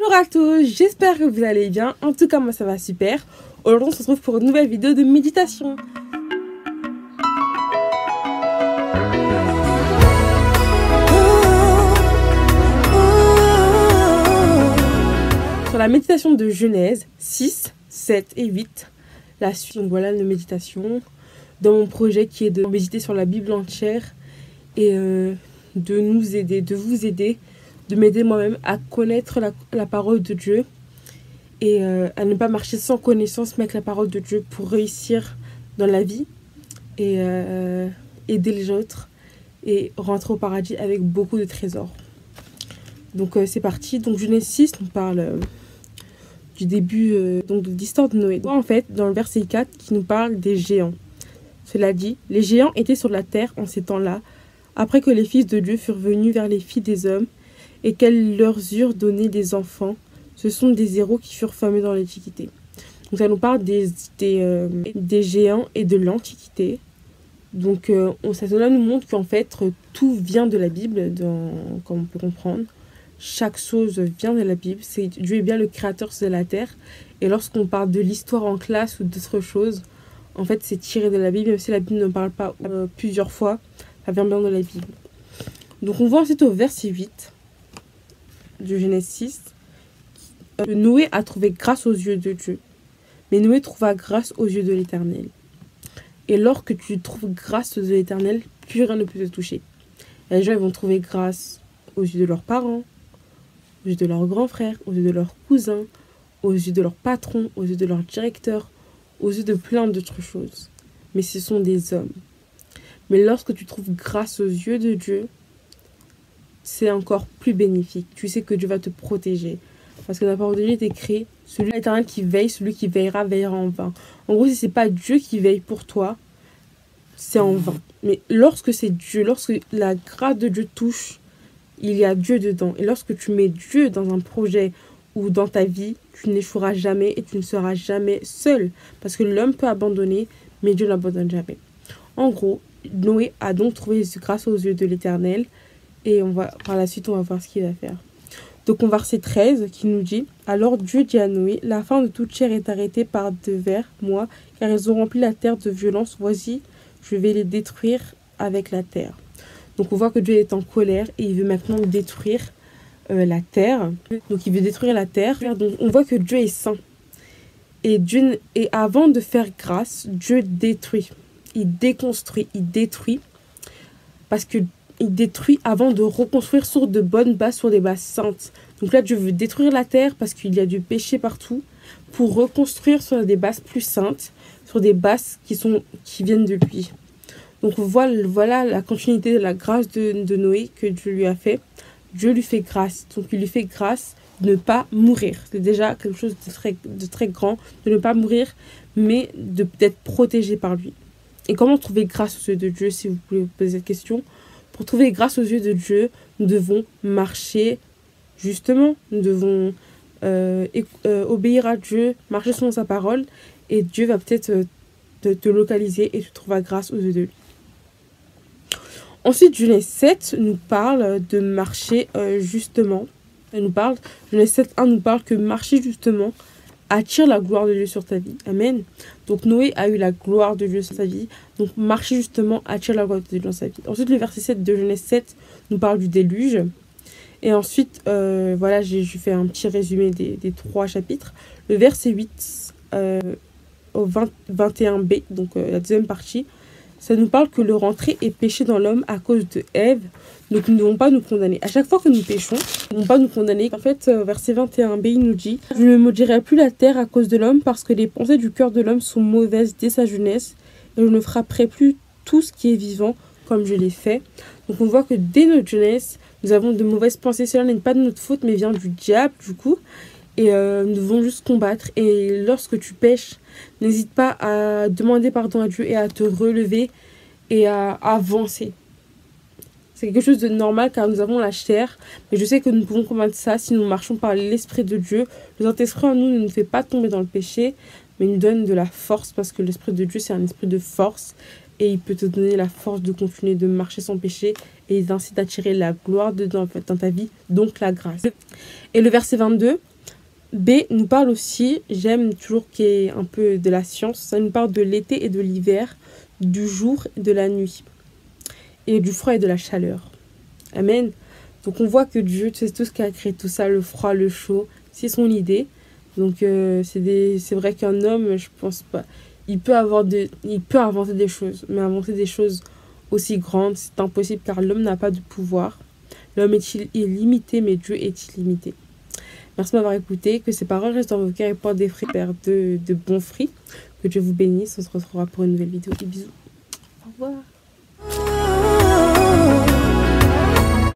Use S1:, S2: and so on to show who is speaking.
S1: Bonjour à tous, j'espère que vous allez bien. En tout cas, moi ça va super. Aujourd'hui, on se retrouve pour une nouvelle vidéo de méditation. Sur la méditation de Genèse 6, 7 et 8. La suite, donc voilà nos méditations. Dans mon projet qui est de méditer sur la Bible entière et de nous aider, de vous aider, de m'aider moi-même à connaître la parole de Dieu et à ne pas marcher sans connaissance mais avec la parole de Dieu pour réussir dans la vie et aider les autres et rentrer au paradis avec beaucoup de trésors. Donc c'est parti. Donc Genèse 6 nous parle du début donc de l'histoire de Noé. En fait, dans le verset 4 qui nous parle des géants. Cela dit, les géants étaient sur la terre en ces temps-là, après que les fils de Dieu furent venus vers les filles des hommes et qu'elles leur eurent donné des enfants. Ce sont des héros qui furent fameux dans l'Antiquité. Donc ça nous parle des géants et de l'Antiquité. Donc cela nous montre qu'en fait tout vient de la Bible, comme on peut comprendre. Chaque chose vient de la Bible. Dieu est bien le créateur de la terre. Et lorsqu'on parle de l'histoire en classe ou d'autres choses, en fait c'est tiré de la Bible, même si la Bible ne parle pas plusieurs fois, ça vient bien de la Bible. Donc on voit ensuite au verset 8 de Genèse 6, Noé a trouvé grâce aux yeux de Dieu. Mais Noé trouva grâce aux yeux de l'Éternel. Et lorsque tu trouves grâce aux yeux de l'Éternel, plus rien ne peut te toucher. Et les gens ils vont trouver grâce aux yeux de leurs parents, aux yeux de leurs grands frères, aux yeux de leurs cousins, aux yeux de leurs patrons, aux yeux de leurs directeurs, aux yeux de plein d'autres choses. Mais ce sont des hommes. Mais lorsque tu trouves grâce aux yeux de Dieu, c'est encore plus bénéfique. Tu sais que Dieu va te protéger. Parce que la parole de Dieu est écrite, celui l'Éternel qui veille, celui qui veillera, veillera en vain. En gros, si ce n'est pas Dieu qui veille pour toi, c'est en vain. Mais lorsque c'est Dieu, lorsque la grâce de Dieu touche, il y a Dieu dedans. Et lorsque tu mets Dieu dans un projet ou dans ta vie, tu n'échoueras jamais et tu ne seras jamais seul. Parce que l'homme peut abandonner, mais Dieu n'abandonne jamais. En gros, Noé a donc trouvé grâce aux yeux de l'Éternel. Et par la suite, on va voir ce qu'il va faire. Donc, on va verset 13 qui nous dit « Alors Dieu dit à Noé, la fin de toute chair est arrêtée par devers moi, car ils ont rempli la terre de violence. Voici, je vais les détruire avec la terre. » Donc, on voit que Dieu est en colère et il veut maintenant détruire la terre. Donc, il veut détruire la terre. Donc, on voit que Dieu est saint. Et avant de faire grâce, Dieu détruit. Il déconstruit, il détruit. Parce que il détruit avant de reconstruire sur de bonnes bases, sur des bases saintes. Donc là, Dieu veut détruire la terre parce qu'il y a du péché partout pour reconstruire sur des bases plus saintes, sur des bases qui viennent de lui. Donc voilà la continuité de la grâce de Noé que Dieu lui a fait. Dieu lui fait grâce. Donc il lui fait grâce de ne pas mourir. C'est déjà quelque chose de très grand, de ne pas mourir, mais d'être protégé par lui. Et comment trouver grâce aux yeux de Dieu, si vous pouvez vous poser cette question? Pour trouver grâce aux yeux de Dieu, nous devons marcher justement. Nous devons obéir à Dieu, marcher selon sa parole. Et Dieu va peut-être te localiser et tu trouveras grâce aux yeux de lui. Ensuite, Genèse 7 nous parle de marcher justement. Genèse 7.1 nous parle que marcher justement attire la gloire de Dieu sur ta vie. Amen. Donc Noé a eu la gloire de Dieu sur sa vie. Donc marcher justement attire la gloire de Dieu dans sa vie. Ensuite, le verset 7 de Genèse 7 nous parle du déluge. Et ensuite, voilà, j'ai fait un petit résumé des 3 chapitres. Le verset 8 au 21b, donc la deuxième partie, ça nous parle que le rentré est péché dans l'homme à cause de Ève. Donc nous ne devons pas nous condamner. À chaque fois que nous péchons, nous ne devons pas nous condamner. En fait, verset 21b, il nous dit « Je ne maudirai plus la terre à cause de l'homme, parce que les pensées du cœur de l'homme sont mauvaises dès sa jeunesse, et je ne frapperai plus tout ce qui est vivant comme je l'ai fait. » Donc on voit que dès notre jeunesse, nous avons de mauvaises pensées. Cela n'est pas de notre faute, mais vient du diable, du coup. Et nous devons juste combattre. Et lorsque tu pêches, n'hésite pas à demander pardon à Dieu et à te relever et à avancer. C'est quelque chose de normal car nous avons la chair. Mais je sais que nous pouvons combattre ça si nous marchons par l'Esprit de Dieu. Le Saint-Esprit en nous ne nous fait pas tomber dans le péché, mais nous donne de la force parce que l'Esprit de Dieu, c'est un esprit de force. Et il peut te donner la force de continuer de marcher sans péché et ainsi d'attirer la gloire dans ta vie, donc la grâce. Et le verset 22 B nous parle aussi, j'aime toujours qu'il y ait un peu de la science, ça nous parle de l'été et de l'hiver, du jour et de la nuit, et du froid et de la chaleur. Amen. Donc on voit que Dieu, c'est tout ce qui a créé tout ça, le froid, le chaud, c'est son idée. Donc c'est vrai qu'un homme, je pense pas, il peut inventer des choses, mais inventer des choses aussi grandes, c'est impossible car l'homme n'a pas de pouvoir. L'homme est illimité, mais Dieu est illimité. Merci de m'avoir écouté, que ces paroles restent dans vos cœurs et portent des fruits, de bons fruits. Que Dieu vous bénisse, on se retrouvera pour une nouvelle vidéo. Des bisous. Au revoir.